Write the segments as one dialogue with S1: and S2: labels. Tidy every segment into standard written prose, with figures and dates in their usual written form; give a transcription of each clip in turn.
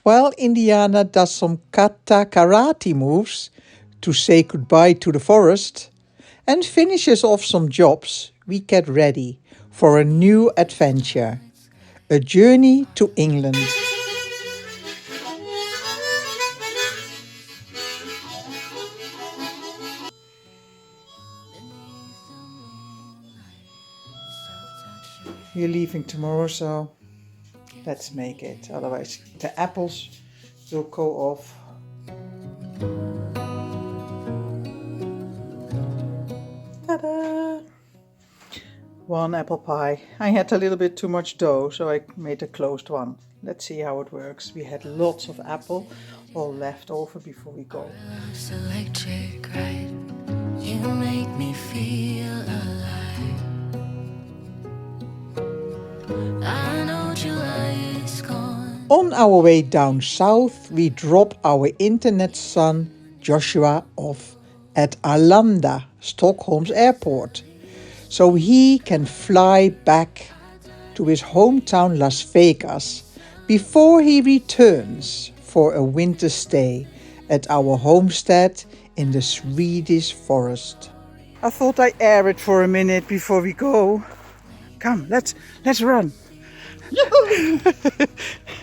S1: while Indiana does some kata karate moves to say goodbye to the forest and finishes off some jobs, we get ready for a new adventure, a journey to England. We're leaving tomorrow, so let's make it. Otherwise, the apples will go off. Ta-da! One apple pie. I had a little bit too much dough, so I made a closed one. Let's see how it works. We had lots of apple, all left over before we go.
S2: Electric, right? You make me feel alive. I know July is gone.
S1: On our way down south, we drop our internet son Joshua off at Arlanda, Stockholm's airport, so he can fly back to his hometown Las Vegas before he returns for a winter stay at our homestead in the Swedish forest. I thought I'd air it for a minute before we go. Come, let's run.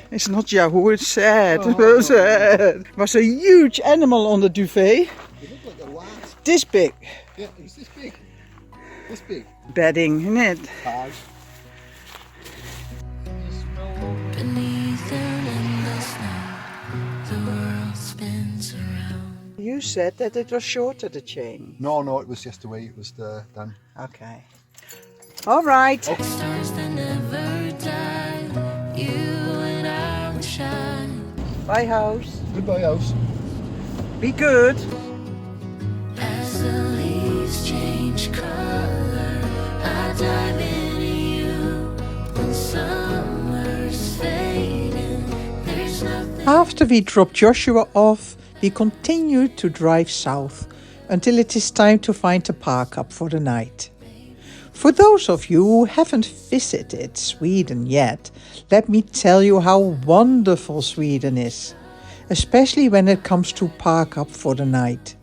S1: It's not Yahoo, it's sad.
S3: Oh.
S1: Sad. Was a huge animal on the duvet.
S3: It looked like a lot.
S1: This big.
S3: Yeah, it was this big. This big.
S1: Bedding, isn't it?
S3: Hard.
S2: Beneath an endless night, the world spins around.
S1: You said that it was shorter, the chain.
S3: No, it was just the way it was done.
S1: Okay. All right.
S2: Stars that never die, you and I will shine.
S1: Bye, house.
S3: Goodbye, house.
S1: Be good.
S2: As the leaves change color, I dive into you. When summer's fading, there's nothing.
S1: After we drop Joshua off, we continue to drive south until it is time to find a park up for the night. For those of you who haven't visited Sweden yet, let me tell you how wonderful Sweden is, especially when it comes to park up for the night.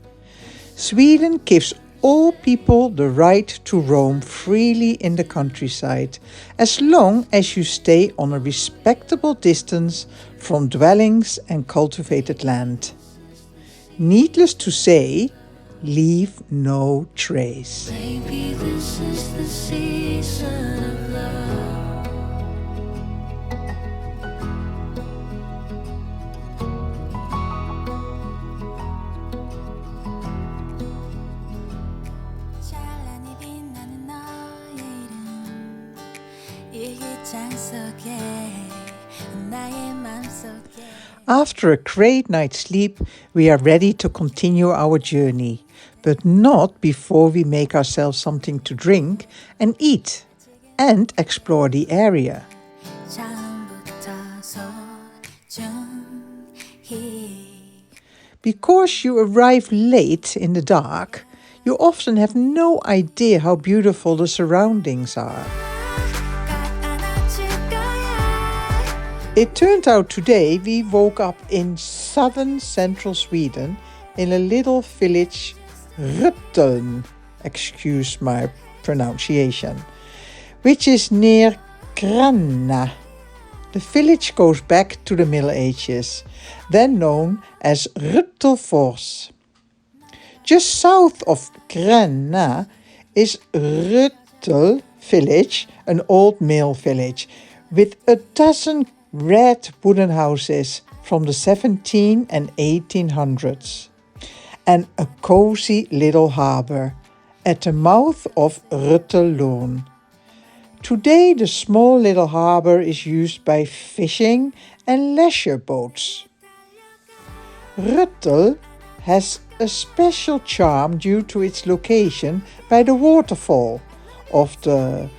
S1: Sweden gives all people the right to roam freely in the countryside, as long as you stay on a respectable distance from dwellings and cultivated land. Needless to say, leave no trace.
S2: Maybe this is the season of love. 찬란히 빛나는 너의 이름 이 깃장 속에 나의 맘속에.
S1: After a great night's sleep, we are ready to continue our journey, but not before we make ourselves something to drink and eat, and explore the area. Because you arrive late in the dark, you often have no idea how beautiful the surroundings are. It turned out today we woke up in southern central Sweden in a little village, Rutteln, excuse my pronunciation, which is near Gränna. The village goes back to the Middle Ages, then known as Ruttelfors. Just south of Gränna is Ruttel village, an old mill village, with a dozen red wooden houses from the 17 and 1800s, and a cozy little harbor at the mouth of Ruttelloon. Today the small little harbor is used by fishing and leisure boats. Ruttel has a special charm due to its location by the waterfall of the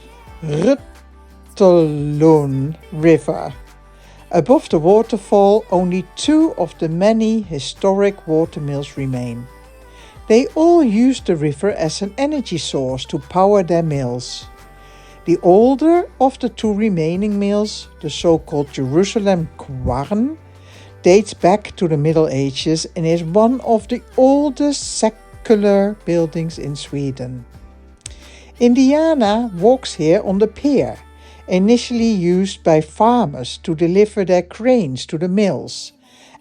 S1: Ruttelloon River. Above the waterfall, only 2 of the many historic watermills remain. They all use the river as an energy source to power their mills. The older of the 2 remaining mills, the so-called Jerusalem Kwarn, dates back to the Middle Ages and is one of the oldest secular buildings in Sweden. Indiana walks here on the pier, initially used by farmers to deliver their grains to the mills,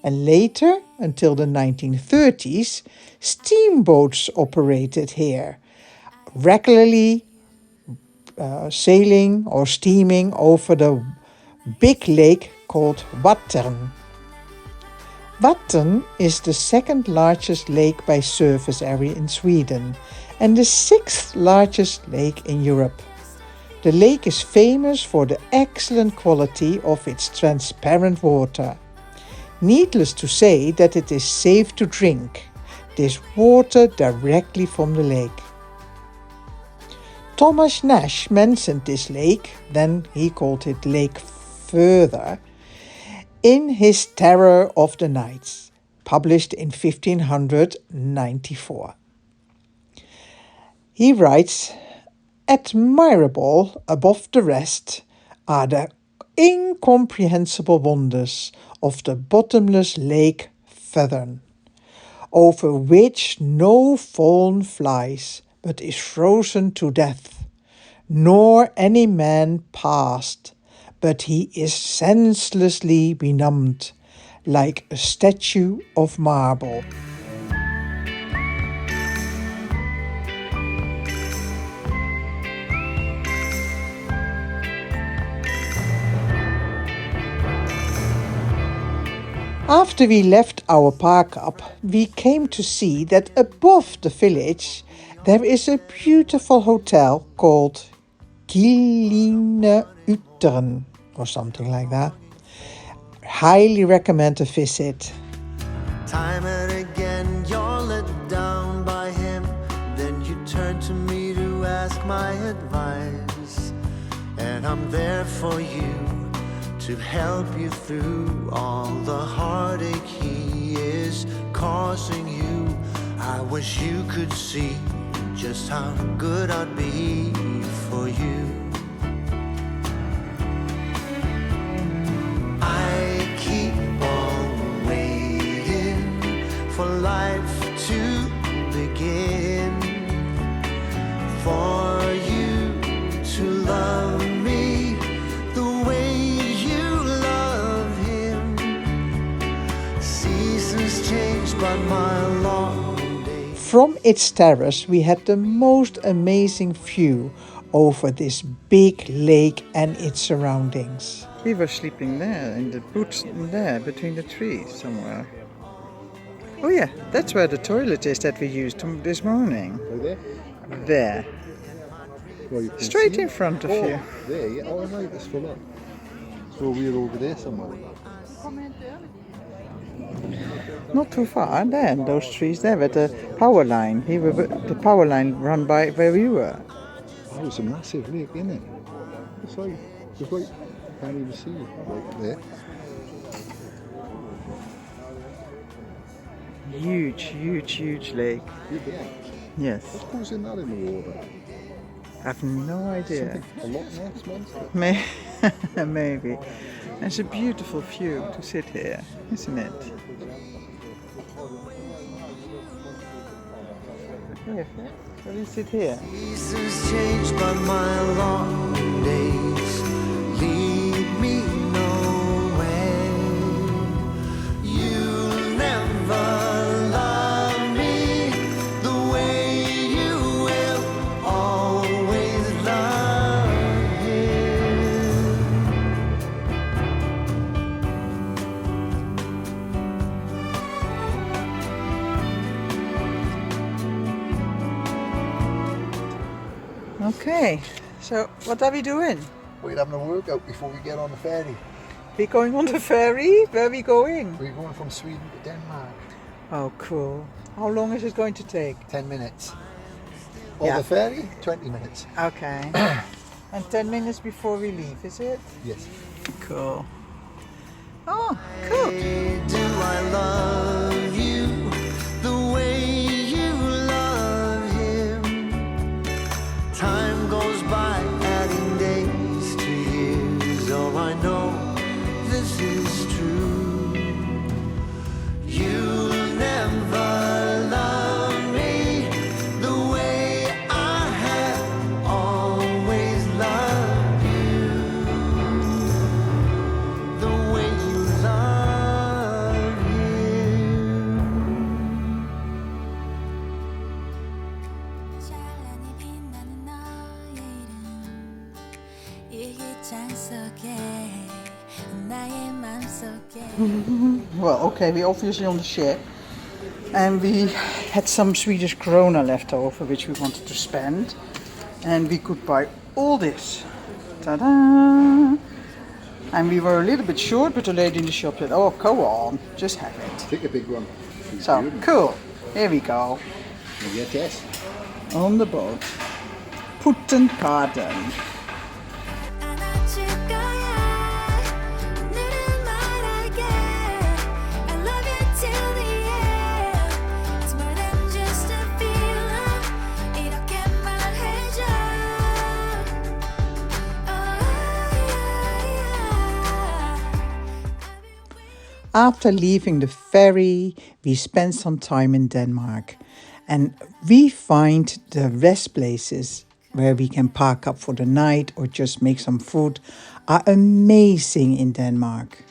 S1: and later, until the 1930s, steamboats operated here, regularly sailing or steaming over the big lake called Vattern. Vattern is the second largest lake by surface area in Sweden and the sixth largest lake in Europe. The lake is famous for the excellent quality of its transparent water. Needless to say that it is safe to drink this water directly from the lake. Thomas Nash mentioned this lake, then he called it Lake Further, in his Terror of the Nights, published in 1594. He writes, "Admirable above the rest are the incomprehensible wonders of the bottomless lake Furthern, over which no fawn flies, but is frozen to death, nor any man passed, but he is senselessly benumbed, like a statue of marble." After we left our park up, we came to see that above the village there is a beautiful hotel called Gyllene Uttern or something like that. Highly recommend a visit.
S4: Time and again you're let down by him, then you turn to me to ask my advice, and I'm there for you to help you through all the heartache he is causing you. I wish you could see just how good I'd be for you. I keep on waiting for life to begin, for you to love me the way you love him. Seasons change, but my long day.
S1: From its terrace we had the most amazing view over this big lake and its surroundings. We were sleeping there in the boots there between the trees somewhere. Oh yeah, that's where the toilet is that we used this morning.
S3: Right there?
S1: There.
S3: Well, you can
S1: Straight
S3: see
S1: in
S3: it.
S1: front of
S3: Oh,
S1: you.
S3: there, yeah. Oh, right, it's full up. So we're over there somewhere.
S1: Not too far, there, those trees there with the power line. The power line run by where we were.
S3: Oh, it's a massive lake, isn't it? It's right, can't even see it right there.
S1: Huge lake. Yes.
S3: What goes in that in the water?
S1: I have no idea.
S3: A Loch Ness monster?
S1: Maybe. It's a beautiful view to sit here, isn't it? Yes, will you sit here?
S4: Seasons change, but my long days lead me nowhere. You'll never love me the way you will always love him.
S1: Okay, so what are we doing?
S3: We're having a workout before we get on the ferry.
S1: We're going on the ferry? Where are we going?
S3: We're going from Sweden to Denmark.
S1: Oh, cool. How long is it going to take?
S3: 10 minutes. On
S1: Yeah.
S3: the ferry, 20 minutes.
S1: Okay. And 10 minutes before we leave, is it?
S3: Yes.
S1: Cool. Oh, cool.
S4: Do I love you the way you love him? Time goes by, adding days to years. Oh, I know this is true.
S1: Well, okay, we're obviously on the ship. And we had some Swedish krona left over, which we wanted to spend. And we could buy all this. Ta-da! And we were a little bit short, but the lady in the shop said, oh, go on, just have it.
S3: Take a big one.
S1: So, cool. Here we go.
S3: Yes.
S1: On the boat. Puttenkarten. After leaving the ferry, we spent some time in Denmark, and we find the rest places where we can park up for the night or just make some food are amazing in Denmark.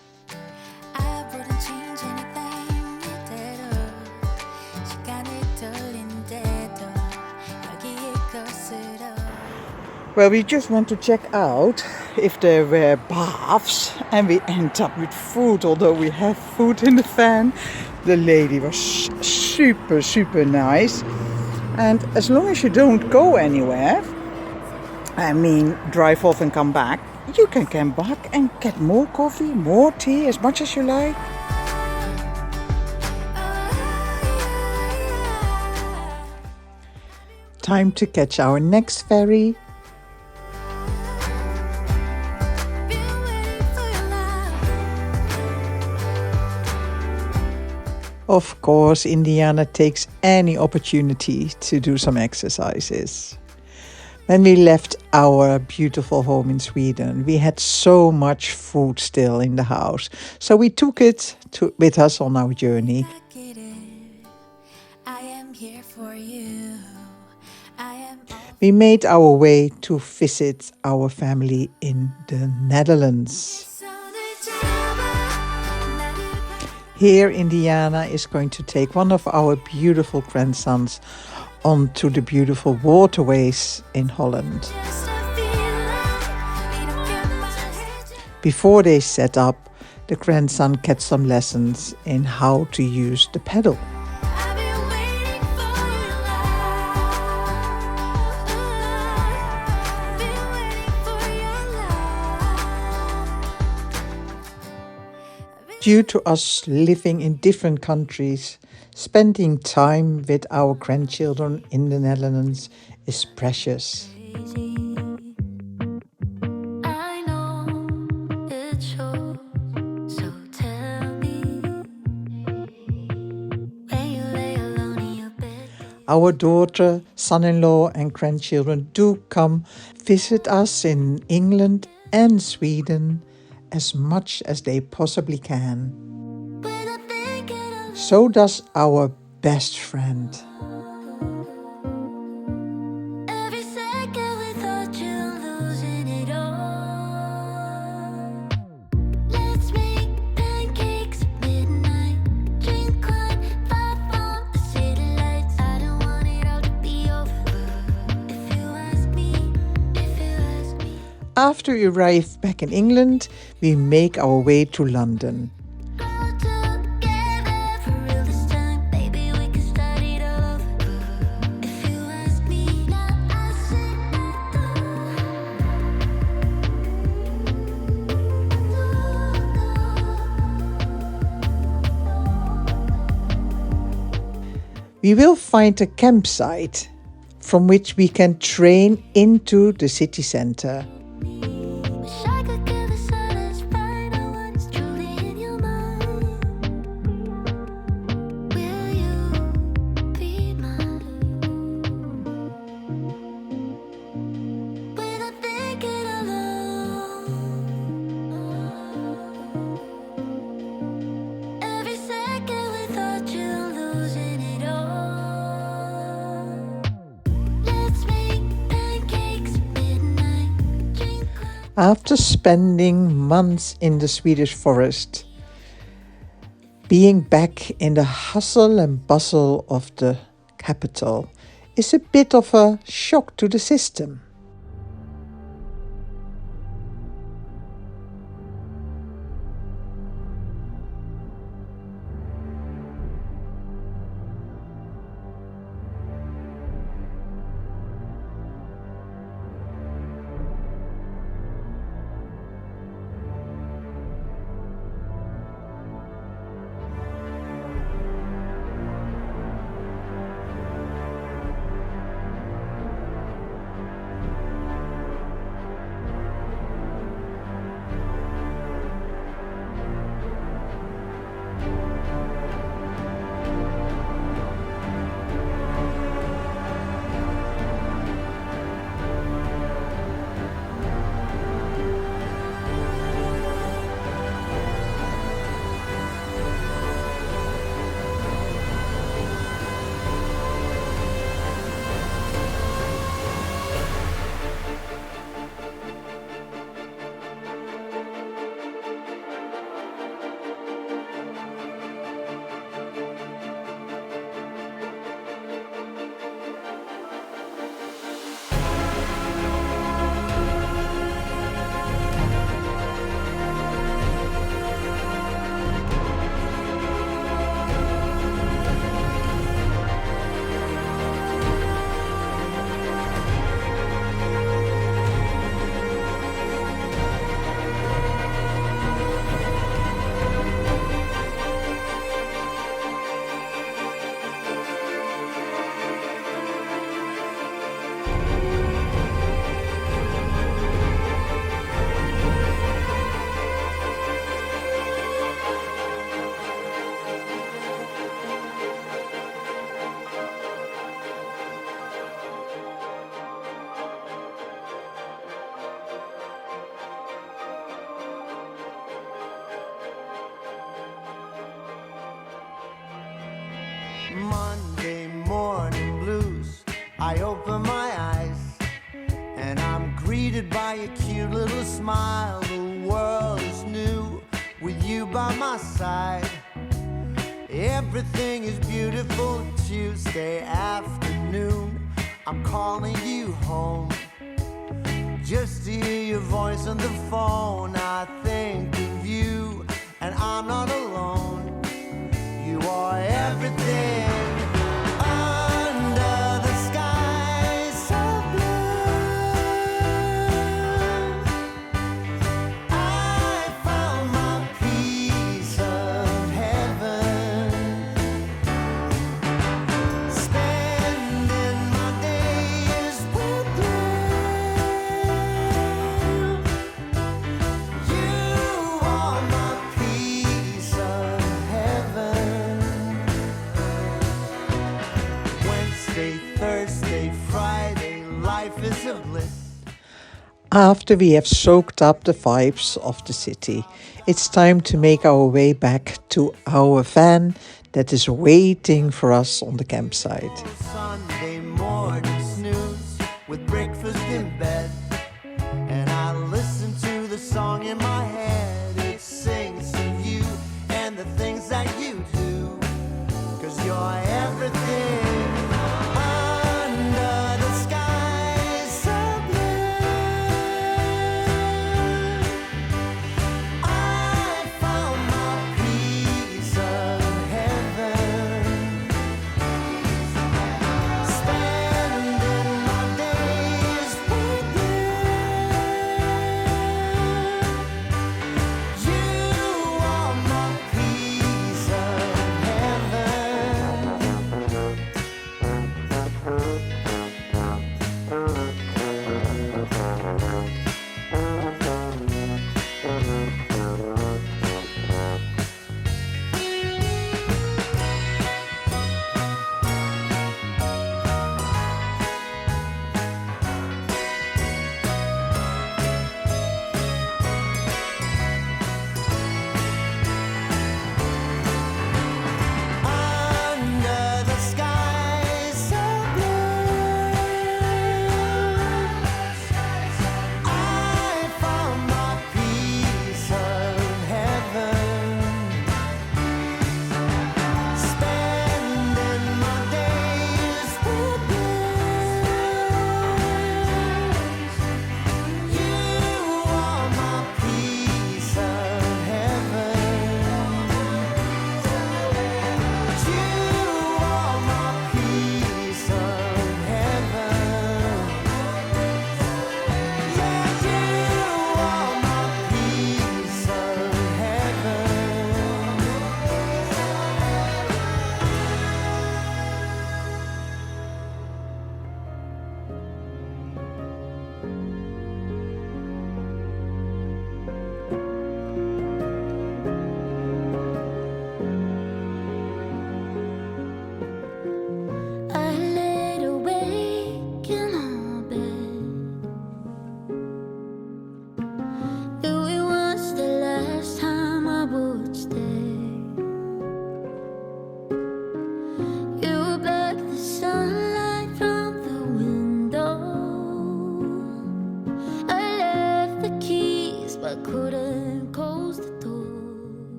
S1: Well, we just want to check out if there were baths, and we end up with food, although we have food in the van. The lady was super nice. And as long as you don't go anywhere, I mean drive off and come back, you can come back and get more coffee, more tea, as much as you like. Time to catch our next ferry. Of course, Indiana takes any opportunity to do some exercises. When we left our beautiful home in Sweden, we had so much food still in the house. So we took it with us on our journey. We made our way to visit our family in the Netherlands. Here, Indiana is going to take one of our beautiful grandsons onto the beautiful waterways in Holland. Before they set up, the grandson gets some lessons in how to use the pedal. Due to us living in different countries, spending time with our grandchildren in the Netherlands is precious.
S2: I know it shows, so tell me when you lay alone in your bed.
S1: Our daughter, son-in-law and grandchildren do come visit us in England and Sweden as much as they possibly can. So does our best friend.
S2: Every second without you, losing it all. Let's make pancakes at midnight, drink wine, far from the city lights. I don't want it all to be over. If you ask me,
S1: After we arrive back in England, we make our way to London. We will find a campsite from which we can train into the city centre. After spending months in the Swedish forest, being back in the hustle and bustle of the capital is a bit of a shock to the system.
S4: Monday morning blues. I open my eyes and I'm greeted by a cute little smile. The world is new with you by my side. Everything is beautiful. Tuesday afternoon, I'm calling you home just to hear your voice on the phone. I think of you and I'm not alone. You are everything under the sky so blue. I found my piece of heaven, spending my days with you. You are my piece of heaven. Wednesday, Thursday, Friday, life is a bliss.
S1: After we have soaked up the vibes of the city, it's time to make our way back to our van that is waiting for us on the campsite.
S4: Sunday morning snooze with breakfast